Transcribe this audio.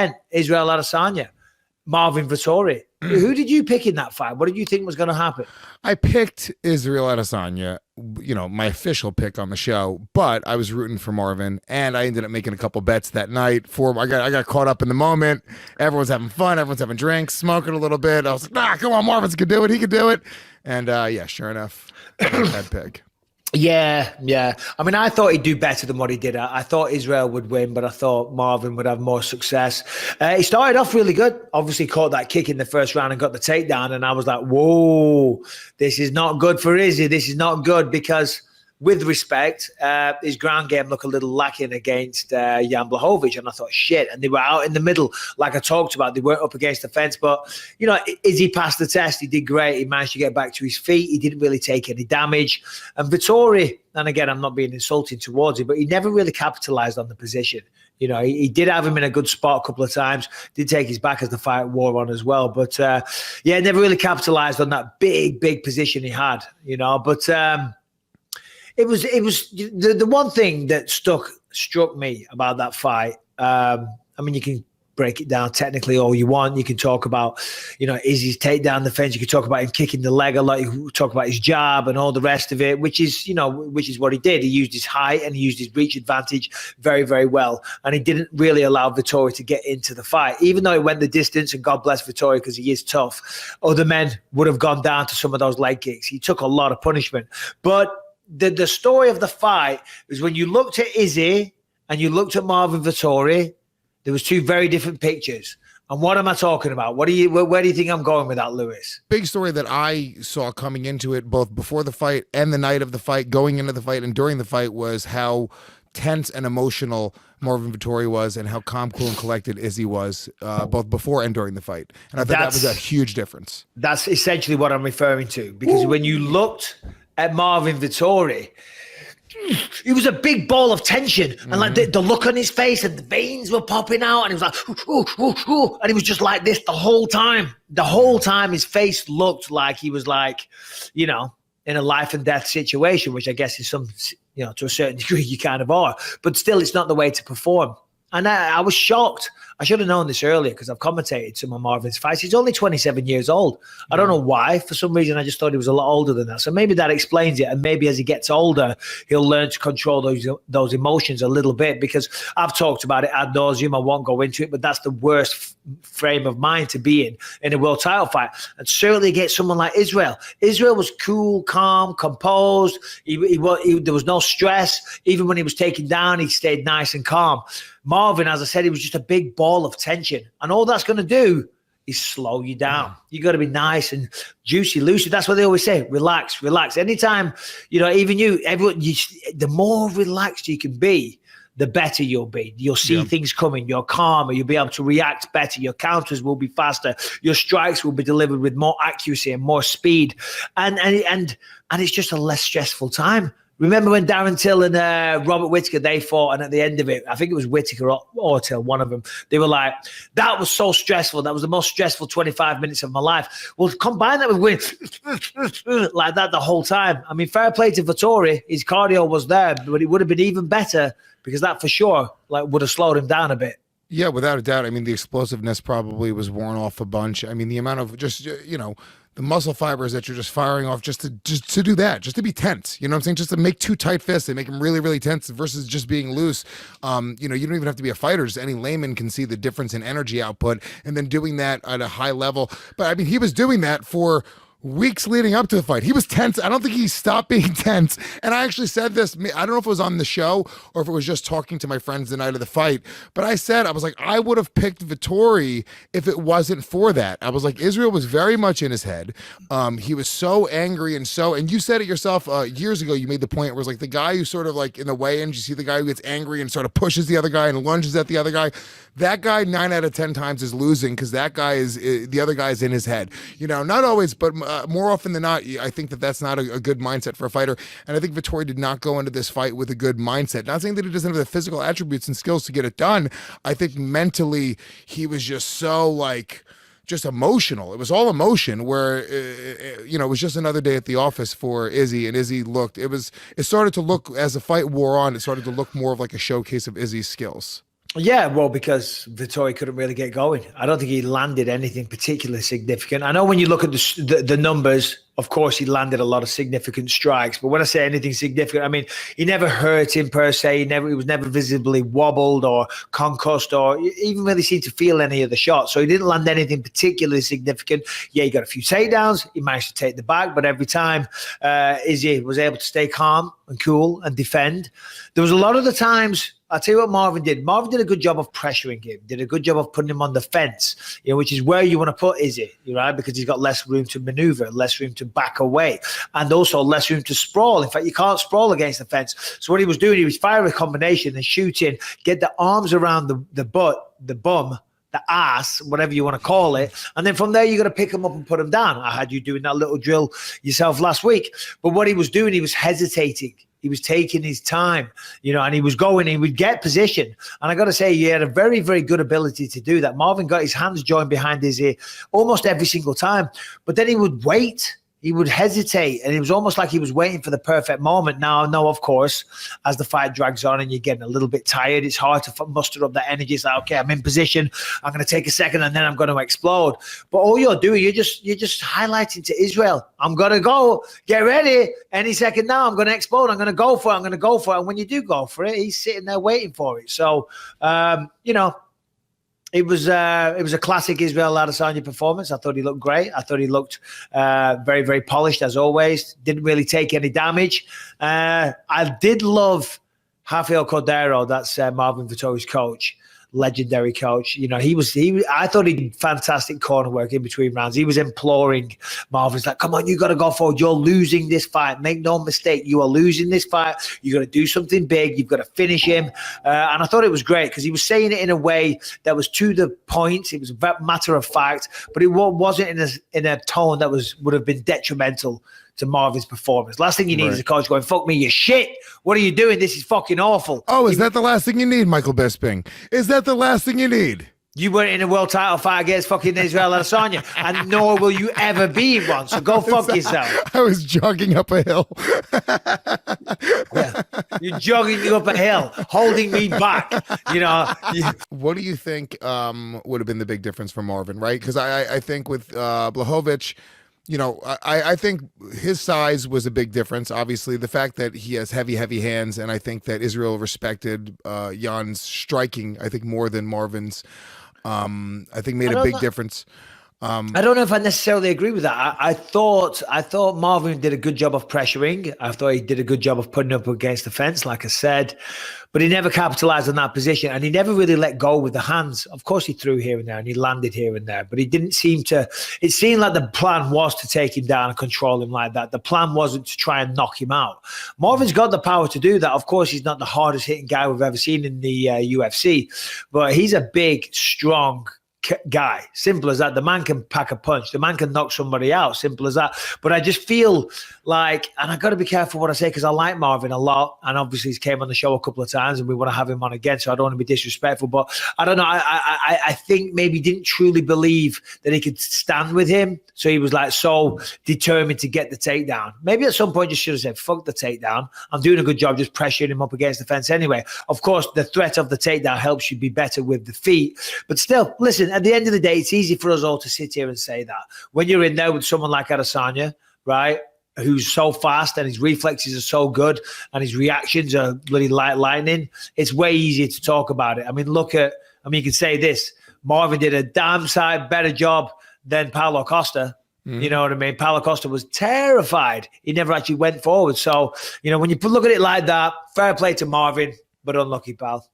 event, Israel Adesanya, Marvin Vettori. Who did you pick in that fight? What did you think was going to happen? I picked Israel Adesanya, my official pick on the show, but I was rooting for Marvin, and I ended up making a couple bets that night. I got caught up in the moment. Everyone's having fun. Everyone's having drinks, smoking a little bit. I was like, come on, Marvin's could do it. He could do it. And sure enough, bad pick. Yeah. I mean, I thought he'd do better than what he did. I thought Israel would win, but I thought Marvin would have more success. He started off really good. Obviously caught that kick in the first round and got the takedown. And I was like, whoa, this is not good for Izzy. This is not good because, with respect, his ground game looked a little lacking against Jan Blachowicz. And I thought, shit. And they were out in the middle, like I talked about. They weren't up against the fence. But, Izzy passed the test. He did great. He managed to get back to his feet. He didn't really take any damage. And Vettori, and again, I'm not being insulting towards him, but he never really capitalized on the position. He did have him in a good spot a couple of times, did take his back as the fight wore on as well. But, never really capitalized on that big position he had, But it was the one thing that struck me about that fight. I mean, you can break it down technically all you want. You can talk about, Izzy's takedown defense. You can talk about him kicking the leg a lot. You can talk about his jab and all the rest of it, which is what he did. He used his height and he used his reach advantage very, very well. And he didn't really allow Vettori to get into the fight, even though he went the distance. And God bless Vettori because he is tough. Other men would have gone down to some of those leg kicks. He took a lot of punishment, but the story of the fight is when you looked at Izzy and you looked at Marvin Vettori, there was two very different pictures. And what am I talking about? Where do you think I'm going with that, Lewis? Big story that I saw coming into it, both before the fight and the night of the fight, going into the fight and during the fight, was how tense and emotional Marvin Vettori was and how calm, cool, and collected Izzy was, both before and during the fight. And I thought that was a huge difference. That's essentially what I'm referring to. Because when you looked at Marvin Vettori, he was a big ball of tension, and like the look on his face and the veins were popping out, and he was like, ooh, and he was just like this the whole time. The whole time his face looked like he was like, in a life and death situation, which I guess is some, to a certain degree you kind of are, but still it's not the way to perform. And I was shocked. I should have known this earlier because I've commentated some of Marvin's fights. He's only 27 years old. I don't know why. For some reason, I just thought he was a lot older than that. So maybe that explains it. And maybe as he gets older, he'll learn to control those emotions a little bit, because I've talked about it ad nauseum. I won't go into it, but that's the worst frame of mind to be in a world title fight. And certainly against someone like Israel. Israel was cool, calm, composed. There was no stress. Even when he was taken down, he stayed nice and calm. Marvin, as I said, he was just a big ball of tension. And all that's going to do is slow you down. You got to be nice and juicy, lucid. That's what they always say. Relax. Anytime, everyone, the more relaxed you can be, the better you'll be. You'll see things coming. You're calmer. You'll be able to react better. Your counters will be faster. Your strikes will be delivered with more accuracy and more speed. And it's just a less stressful time. Remember when Darren Till and Robert Whittaker, they fought, and at the end of it, I think it was Whittaker or Till, one of them, they were like, that was so stressful. That was the most stressful 25 minutes of my life. Well, combine that with winning like that the whole time. I mean, fair play to Vettori. His cardio was there, but it would have been even better, because that for sure would have slowed him down a bit. Yeah, without a doubt. I mean, the explosiveness probably was worn off a bunch. I mean, the amount of just, the muscle fibers that you're just firing off just to do that, just to be tense. You know what I'm saying? Just to make two tight fists. They make them really, really tense versus just being loose. You don't even have to be a fighter. Just any layman can see the difference in energy output, and then doing that at a high level. But I mean, he was doing that for weeks leading up to the fight. He was tense. I don't think he stopped being tense. And I actually said this, I don't know if it was on the show or if it was just talking to my friends the night of the fight, but I was like, I would have picked Vettori if it wasn't for that. I was like, Israel was very much in his head. He was so angry and you said it yourself years ago. You made the point where it's like the guy who sort of like in the weigh-ins, you see the guy who gets angry and sort of pushes the other guy and lunges at the other guy. That guy 9 out of 10 times is losing, because that guy the other guy's in his head. Not always, but more often than not, I think that's not a good mindset for a fighter. And I think Vettori did not go into this fight with a good mindset. Not saying that he doesn't have the physical attributes and skills to get it done. I think mentally he was just so just emotional. It was all emotion, where it was just another day at the office for Izzy, and Izzy it started to look, as the fight wore on, it started to look more of like a showcase of Izzy's skills. Yeah, well, because Vettori couldn't really get going. I don't think he landed anything particularly significant. I know when you look at the numbers, of course, he landed a lot of significant strikes. But when I say anything significant, I mean he never hurt him per se. He was never visibly wobbled or concussed or even really seemed to feel any of the shots. So he didn't land anything particularly significant. Yeah, he got a few takedowns. He managed to take the bag, but every time Izzy was able to stay calm and cool and defend. There was a lot of the times. I'll tell you what Marvin did. Marvin did a good job of pressuring him, did a good job of putting him on the fence, which is where you want to put Izzy, right? Because he's got less room to maneuver, less room to back away, and also less room to sprawl. In fact, you can't sprawl against the fence. So what he was doing, he was firing a combination and shooting, get the arms around the butt, the bum, the ass, whatever you want to call it. And then from there, you got to pick him up and put him down. I had you doing that little drill yourself last week. But what he was doing, he was hesitating. He was taking his time, and he was going, he would get position. And I got to say, he had a very, very good ability to do that. Marvin got his hands joined behind his ear almost every single time. But then he would wait. He would hesitate, and it was almost like he was waiting for the perfect moment. Now, no, of course, as the fight drags on and you're getting a little bit tired, it's hard to muster up that energy. It's like, okay, I'm in position. I'm going to take a second, and then I'm going to explode. But all you're doing, you're just highlighting to Israel, I'm going to go. Get ready. Any second now, I'm going to explode. I'm going to go for it. I'm going to go for it. And when you do go for it, he's sitting there waiting for it. So, It was a classic Israel Adesanya performance. I thought he looked great. I thought he looked very, very polished as always. Didn't really take any damage. I did love Rafael Cordeiro. That's Marvin Vettori's coach, legendary coach. I thought he did fantastic corner work in between rounds. He was imploring Marvin's like, come on, you got to go forward. You're losing this fight. Make no mistake. You are losing this fight. You got to do something big. You've got to finish him. And I thought it was great because he was saying it in a way that was to the point. It was a matter of fact, but it wasn't in a tone that would have been detrimental to Marvin's performance. Last thing you need is a coach going, fuck me, you shit. What are you doing? This is fucking awful. Oh, is that the last thing you need, Michael Bisping? Is that the last thing you need? You weren't in a world title fight against fucking Israel Adesanya, and nor will you ever be in one. So go fuck yourself. I was jogging up a hill. Yeah. You're jogging up a hill, holding me back. What do you think would have been the big difference for Marvin, right? Because I think with Blachowicz, I think his size was a big difference. Obviously, the fact that he has heavy hands, and I think that Israel respected Jan's striking, I think, more than Marvin's. I think made a big difference. I don't know if I necessarily agree with that. I thought Marvin did a good job of pressuring. I thought he did a good job of putting up against the fence, like I said, but he never capitalized on that position, and he never really let go with the hands. Of course, he threw here and there, and he landed here and there, but he didn't seem to. It seemed like the plan was to take him down and control him like that. The plan wasn't to try and knock him out. Marvin's got the power to do that. Of course, he's not the hardest hitting guy we've ever seen in the UFC, but he's a big, strong guy. Simple as that. The man can pack a punch. The man can knock somebody out. Simple as that. But I just feel like, and I got to be careful what I say because I like Marvin a lot, and obviously he's came on the show a couple of times, and we want to have him on again. So I don't want to be disrespectful, but I don't know. I think maybe he didn't truly believe that he could stand with him, so he was like so determined to get the takedown. Maybe at some point just should have said, "Fuck the takedown. I'm doing a good job just pressuring him up against the fence anyway." Of course, the threat of the takedown helps you be better with the feet, but still, listen. At the end of the day, it's easy for us all to sit here and say that when you're in there with someone like Adesanya, right, who's so fast and his reflexes are so good and his reactions are bloody like lightning, it's way easier to talk about it. I mean, you can say this, Marvin did a damn sight better job than Paulo Costa. You know what I mean? Paulo Costa was terrified. He never actually went forward. So, when you look at it like that, fair play to Marvin, but unlucky, pal.